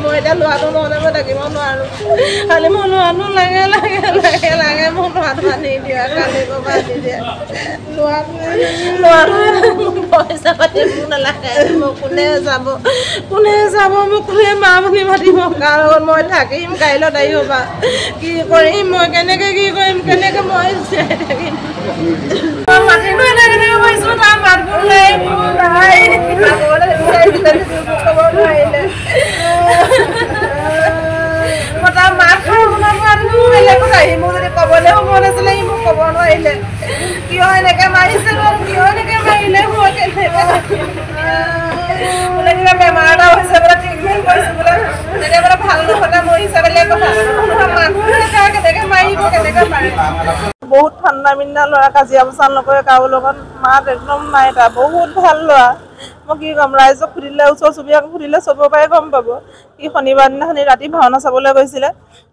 মই এতিয়া ল'ৰাটো নহ'লে মই থাকিব নোৱাৰোঁ খালি মোৰ ল'ৰাটো লাগে লাগে লাগে লাগে মোৰ ল'ৰাটো আনি দিয়া কালি ক'ৰবাত আনি দিয়া ল'ৰাটো পইচা পাতি মোক নালাগে মোক কোনে যাব মোক কোনে মা বুলি মাতিব কাৰ লগত মই থাকিম কাইলৈ আহিব কি কৰিম মই কেনেকৈ কি কৰিম কেনেকৈ মই জীয়াই থাকিম মাতিব কেনেকৈ কৈছোঁ তাৰ মাতবোৰ নাই ক'ব নোৱাৰিলে মই তাৰ মাত খাই শুনা বেলেগত আহি মোক যদি ক'বলৈ মন আছিলে সি মোক ক'ব নোৱাৰিলে কিয় এনেকৈ মাৰিছে কিয় এনেকৈ মাৰিলে মই কেনেকৈ বোলে কিবা বেমাৰ এটা হৈছে বোলে ট্ৰিটমেণ্ট কৰিছোঁ বোলে তেতিয়া বোলে ভাল নহ'লে মৰিছে বেলেগ কথা মানুহে কেনেকৈ মাৰিব কেনেকৈ পাৰে বহুত ঠাণ্ডা মিণ্ডা ল'ৰা কাজিয়া পচাল নকৰে কাৰো লগত মাত একদম নাই তাৰ বহুত ভাল ল'ৰা মই কি ক'ম ৰাইজক সুধিলে ওচৰ চুবুৰীয়াক সুধিলে চবৰ পৰাই গম পাব সি শনিবাৰ দিনাখনি ৰাতি ভাওনা চাবলৈ গৈছিলে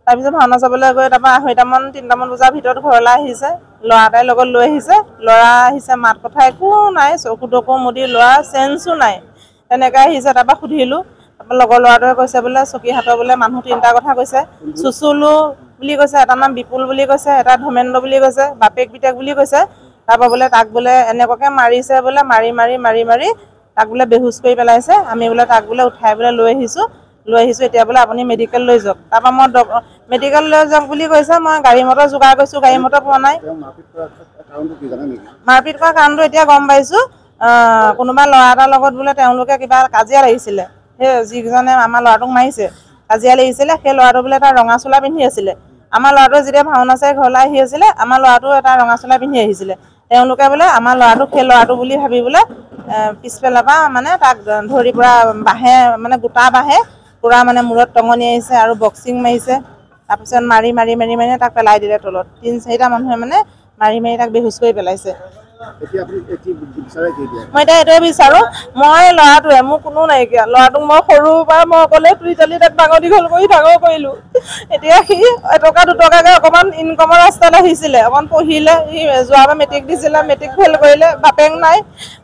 তাৰপিছত ভাওনা চাবলৈ গৈ তাৰপৰা 2:30মান 3টামান বজাৰ ভিতৰত ঘৰলৈ আহিছে ল'ৰা এটাই লগত লৈ আহিছে ল'ৰা আহিছে মাত কথা একো নাই চকু তকু মুদি ল'ৰা চেঞ্চো নাই তেনেকৈ আহিছে তাৰপৰা সুধিলোঁ তাৰপৰা লগৰ ল'ৰাটোৱে কৈছে বোলে চকী হাতৰ বোলে মানুহ 3টা কথা কৈছে চুচুলু বুলি কৈছে এটা নাম বিপুল বুলি কৈছে এটা ধৰ্মেন্দ্ৰ বুলি কৈছে বাপেক পিতেক বুলি কৈছে তাৰপৰা বোলে তাক বোলে এনেকুৱাকৈ মাৰিছে বোলে মাৰি মাৰি মাৰি মাৰি তাক বোলে বেহুচ কৰি পেলাইছে আমি বোলে তাক বোলে উঠাই বোলে লৈ আহিছোঁ এতিয়া বোলে আপুনি মেডিকেল লৈ যাওক তাৰপৰা মই মেডিকেল লৈ যাওক বুলি কৈছে মই গাড়ী মটৰ যোগাৰ কৰিছোঁ গাড়ী মটৰ পোৱা নাই মাৰপিট কৰা কাৰণটো এতিয়া গম পাইছোঁ কোনোবা ল'ৰা এটাৰ লগত বোলে তেওঁলোকে কিবা কাজিয়া লাগিছিলে সেই যিজনে আমাৰ ল'ৰাটোক মাৰিছে কাজিয়া লাগিছিলে সেই ল'ৰাটো বোলে এটা ৰঙা চোলা পিন্ধি আছিলে আমাৰ ল'ৰাটোৱে যেতিয়া ভাওনা চাই ঘৰলৈ আহি আছিলে আমাৰ ল'ৰাটো এটা ৰঙা চোলা পিন্ধি আহিছিলে তেওঁলোকে বোলে আমাৰ ল'ৰাটোক সেই ল'ৰাটো বুলি ভাবি বোলে পিছফালৰ পৰা মানে তাক ধৰি পুৰা বাঁহে মানে গোটা বাঁহে পুৰা মানে মূৰত টঙনি আহিছে আৰু বক্সিং মাৰিছে তাৰপিছত মাৰি মাৰি মাৰি মাৰি তাক পেলাই দিলে তলত 3-4টা মানুহে মানে মাৰি মাৰি তাক বেহুচ কৰি পেলাইছে মই এতিয়া এইটোৱে বিচাৰোঁ মই ল'ৰাটোৱে মোৰ কোনো নাইকিয়া ল'ৰাটোক মই সৰুৰ পৰা মই অকলে তুলি তালি তাক ডাঙৰ দীঘল কৰি ডাঙৰ কৰিলোঁ এতিয়া সি এটকা দুটকাকৈ অকণমান ইনকমৰ ৰাস্তাত আহিছিলে অকণ পঢ়িলে সি যোৱাবাৰ মেট্ৰিক দিছিলে মেট্ৰিক ফেইল কৰিলে বাপেক নাই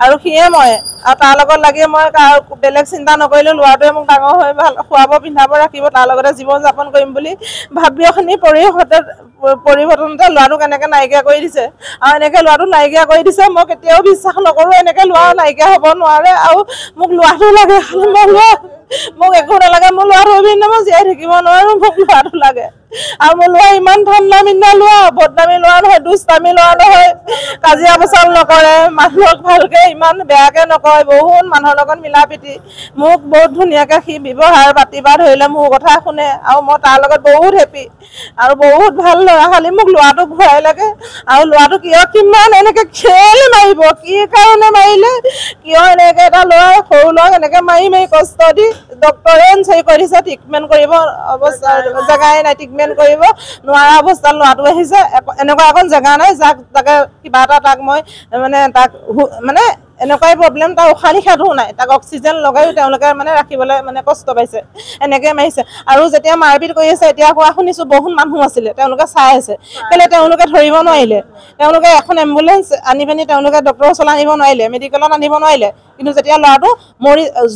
আৰু সিয়ে মই আৰু তাৰ লগত লাগি মই বেলেগ চিন্তা নকৰিলোঁ ল'ৰাটোৱে মোক ডাঙৰ হৈ ভাল খোৱাব পিন্ধাব ৰাখিব তাৰ লগতে জীৱন যাপন কৰিম বুলি ভাবি এখনি পৰিৱৰ্তনতে ল'ৰাটোক এনেকৈ নাইকিয়া কৰি দিছে আৰু এনেকৈ ল'ৰাটো নাইকিয়া কৰি দিছে মই কেতিয়াও বিশ্বাস নকৰোঁ এনেকৈ ল'ৰা নাইকিয়া হ'ব নোৱাৰে আৰু মোক ল'ৰাটো লাগে মোক একো নালাগে মোৰ ল'ৰাটো অবিহনে মই জীয়াই থাকিব নোৱাৰোঁ মোক ল'ৰাটো লাগে আৰু মোৰ ল'ৰা ইমান ঠাণ্ডা মিণ্ডা ল'ৰা বদনামী ল'ৰা নহয় দুষ্টামী ল'ৰা নহয় কাজিয়া পচাল নকৰে মানুহক ভালকৈ ইমান বেয়াকৈ নকয় বহুত মানুহৰ লগত মিলা প্ৰীতি মোক বহুত ধুনীয়াকৈ সি ব্যৱহাৰ পাতিবা ধৰিলে মোৰ কথা শুনে আৰু মই তাৰ লগত বহুত হেপী আৰু বহুত ভাল ল'ৰা খালি মোক ল'ৰাটো ঘূৰাই লাগে আৰু ল'ৰাটো কিয় কিমান এনেকৈ খেলি মাৰিব কি কাৰণে মাৰিলে কিয় এনেকৈ এটা ল'ৰা সৰু ল'ৰাক এনেকৈ মাৰি মাৰি কষ্ট দি ডক্টৰে এনচাৰি কৰি দিছে ট্ৰিটমেণ্ট কৰিব অৱস্থা জেগাই নাই ট্ৰিটমেণ্ট কৰিব নোৱাৰা অৱস্থাত ল'ৰাটো আহিছে এনেকুৱা এখন জেগা নাই তাকে কিবা এটা তাক মই মানে এনেকুৱাই প্ৰব্লেম তাৰ উশাহ নিশাহটো নাই তাক অক্সিজেন লগাইও তেওঁলোকে মানে ৰাখিবলৈ মানে কষ্ট পাইছে এনেকৈ মাৰিছে আৰু যেতিয়া মাৰপিট কৰি আছে এতিয়া কোৱা শুনিছোঁ বহুত মানুহ আছিলে তেওঁলোকে চাই আছে কেলৈ তেওঁলোকে ধৰিব নোৱাৰিলে তেওঁলোকে এখন এম্বুলেঞ্চ আনি পিনি তেওঁলোকে ডক্টৰৰ ওচৰলৈ আনিব নোৱাৰিলে মেডিকেলত আনিব নোৱাৰিলে কিন্তু যেতিয়া ল'ৰাটো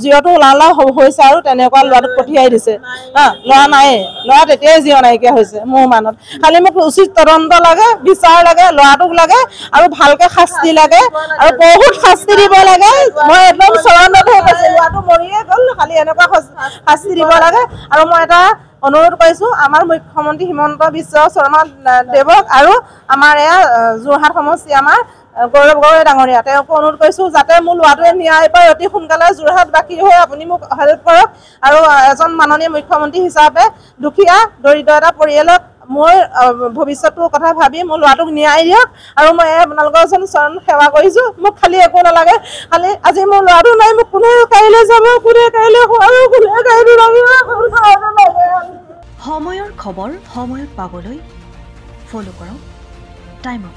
জিৰটো ওলাও হৈছে আৰু তেনেকুৱা ল'ৰাটোক পঠিয়াই দিছে ল'ৰা নায়ে ল'ৰা তেতিয়াই জিৰ নাইকিয়া হৈছে মোৰ মানত খালি মোক উচিত তদন্ত লাগে বিচাৰ লাগে ল'ৰাটোক লাগে আৰু ভালকৈ শাস্তি লাগে আৰু বহুত শাস্তি দিব লাগে মই একদম চৰণত হৈ গৈছোঁ ল'ৰাটো মৰিয়ে গ'ল খালি এনেকুৱা শাস্তি দিব লাগে আৰু মই এটা অনুৰোধ কৰিছোঁ আমাৰ মুখ্যমন্ত্ৰী হিমন্ত বিশ্ব শৰ্মা দেৱক আৰু আমাৰ এয়া যোৰহাট সমষ্টি আমাৰ গৌৰৱ গগৈ ডাঙৰীয়া তেওঁকো অনুৰোধ কৰিছোঁ যাতে মোৰ ল'ৰাটোৱে ন্যায় পায় অতি সোনকালে যোৰহাটবাসী হৈ আপুনি মোক হেল্প কৰক আৰু এজন মাননীয় মুখ্যমন্ত্ৰী হিচাপে দুখীয়া দৰিদ্ৰ এটা পৰিয়ালক মোৰ ভৱিষ্যতৰ কথা ভাবি মোৰ ল'ৰাটোক ন্যায় দিয়ক আৰু মই আপোনালোকৰ ওচৰত চৰণ সেৱা কৰিছোঁ মোক খালি একো নালাগে খালি আজি মোৰ ল'ৰাটো নাই মোক কোনে কাইলৈ যাব কোনে কাইলৈ খোৱাব কোনে কাইলৈ লাগিব সময়ৰ খবৰ সময়ত পাবলৈ ফলো কৰক টাইম অফ